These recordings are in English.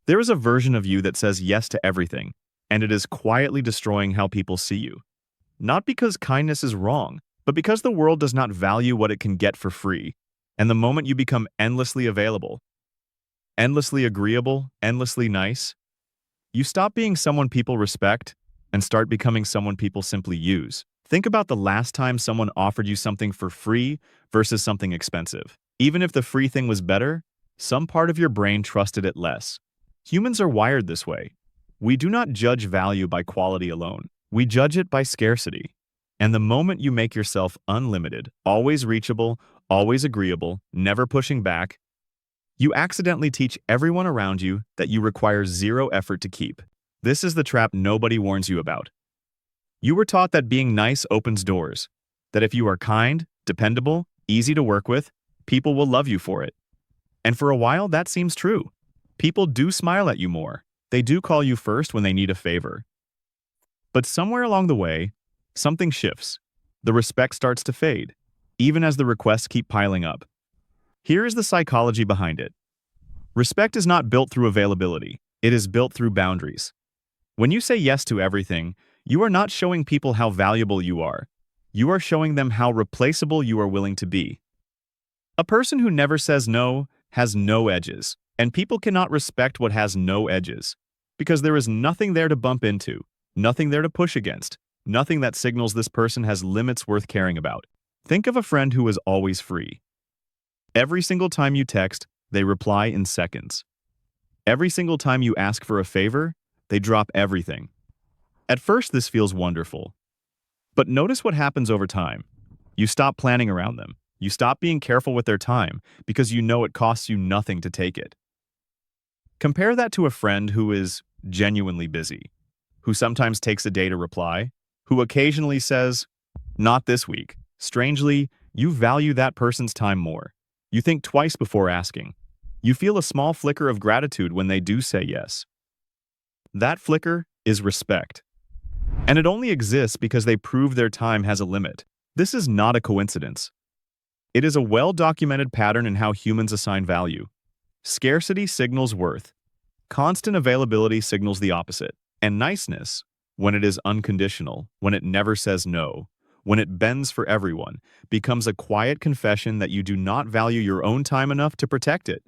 There is a version of you that says yes to everything, and it is quietly destroying how people see you. Not because kindness is wrong, but because the world does not value what it can get for free. And the moment you become endlessly available, endlessly agreeable, endlessly nice, you stop being someone people respect and start becoming someone people simply use. Think about the last time someone offered you something for free versus something expensive. Even if the free thing was better, some part of your brain trusted it less. Humans are wired this way. We do not judge value by quality alone. We judge it by scarcity. And the moment you make yourself unlimited, always reachable, always agreeable, never pushing back, you accidentally teach everyone around you that you require zero effort to keep. This is the trap nobody warns you about. You were taught that being nice opens doors, that if you are kind, dependable, easy to work with, people will love you for it. And for a while, that seems true. People do smile at you more. They do call you first when they need a favor. But somewhere along the way, something shifts. The respect starts to fade, even as the requests keep piling up. Here is the psychology behind it. Respect is not built through availability. It is built through boundaries. When you say yes to everything, you are not showing people how valuable you are. You are showing them how replaceable you are willing to be. A person who never says no has no edges, and people cannot respect what has no edges, because there is nothing there to bump into, nothing there to push against, nothing that signals this person has limits worth caring about. Think of a friend who is always free. Every single time you text, they reply in seconds. Every single time you ask for a favor, they drop everything. At first, this feels wonderful. But notice what happens over time. You stop planning around them. You stop being careful with their time because you know it costs you nothing to take it. Compare that to a friend who is genuinely busy, who sometimes takes a day to reply, who occasionally says, "Not this week." Strangely, you value that person's time more. You think twice before asking. You feel a small flicker of gratitude when they do say yes. That flicker is respect. And it only exists because they prove their time has a limit. This is not a coincidence. It is a well-documented pattern in how humans assign value. Scarcity signals worth. Constant availability signals the opposite. And niceness, when it is unconditional, when it never says no, when it bends for everyone, becomes a quiet confession that you do not value your own time enough to protect it.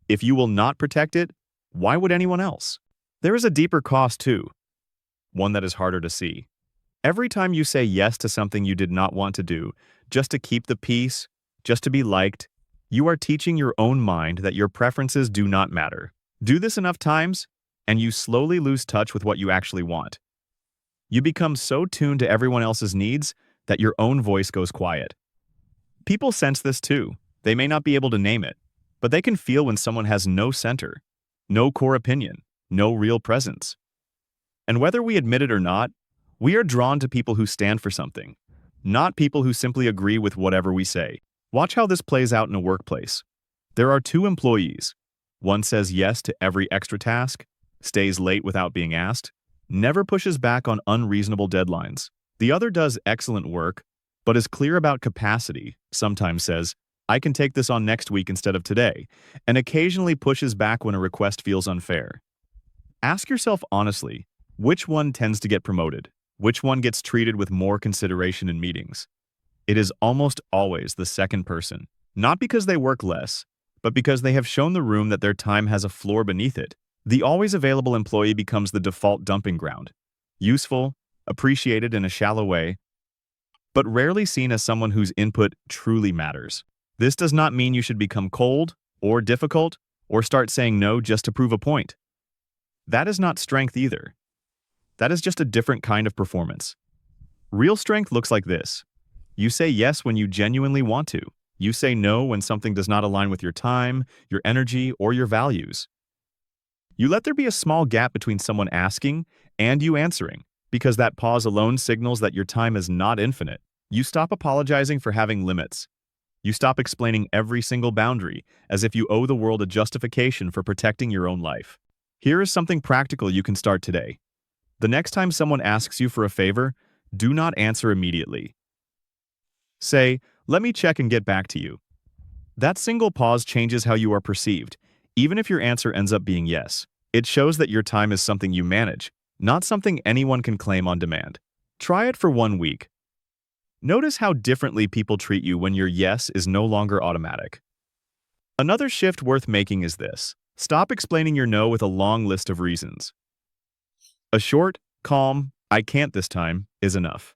If you will not protect it, why would anyone else? There is a deeper cost too, one that is harder to see. Every time you say yes to something you did not want to do, just to keep the peace, just to be liked, you are teaching your own mind that your preferences do not matter. Do this enough times, and you slowly lose touch with what you actually want. You become so tuned to everyone else's needs that your own voice goes quiet. People sense this too. They may not be able to name it, but they can feel when someone has no center, no core opinion, no real presence. And whether we admit it or not, we are drawn to people who stand for something, not people who simply agree with whatever we say. Watch how this plays out in a workplace. There are two employees. One says yes to every extra task, stays late without being asked, never pushes back on unreasonable deadlines. The other does excellent work, but is clear about capacity, sometimes says, "I can take this on next week instead of today," and occasionally pushes back when a request feels unfair. Ask yourself honestly, which one tends to get promoted? Which one gets treated with more consideration in meetings? It is almost always the second person, not because they work less, but because they have shown the room that their time has a floor beneath it. The always available employee becomes the default dumping ground. Useful, appreciated in a shallow way, but rarely seen as someone whose input truly matters. This does not mean you should become cold or difficult or start saying no just to prove a point. That is not strength either. That is just a different kind of performance. Real strength looks like this. You say yes when you genuinely want to. You say no when something does not align with your time, your energy, or your values. You let there be a small gap between someone asking and you answering, because that pause alone signals that your time is not infinite. You stop apologizing for having limits. You stop explaining every single boundary as if you owe the world a justification for protecting your own life. Here is something practical you can start today. The next time someone asks you for a favor, do not answer immediately. Say, "Let me check and get back to you." That single pause changes how you are perceived, even if your answer ends up being yes. It shows that your time is something you manage, not something anyone can claim on demand. Try it for 1 week. Notice how differently people treat you when your yes is no longer automatic. Another shift worth making is this. Stop explaining your no with a long list of reasons. A short, calm, "I can't this time," is enough.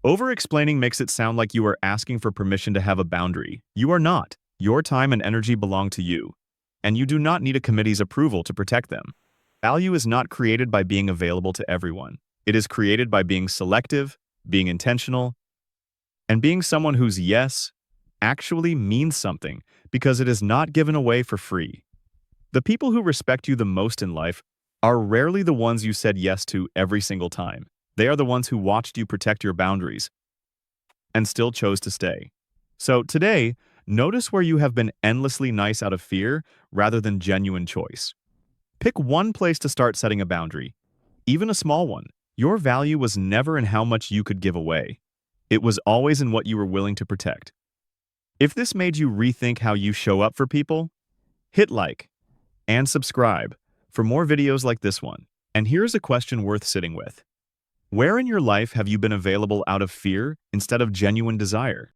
Over-explaining makes it sound like you are asking for permission to have a boundary. You are not. Your time and energy belong to you, and you do not need a committee's approval to protect them. Value is not created by being available to everyone. It is created by being selective, being intentional, and being someone whose yes actually means something because it is not given away for free. The people who respect you the most in life are rarely the ones you said yes to every single time. They are the ones who watched you protect your boundaries and still chose to stay. So today, notice where you have been endlessly nice out of fear rather than genuine choice. Pick one place to start setting a boundary, even a small one. Your value was never in how much you could give away. It was always in what you were willing to protect. If this made you rethink how you show up for people, hit like and subscribe for more videos like this one. And here's a question worth sitting with. Where in your life have you been available out of fear instead of genuine desire?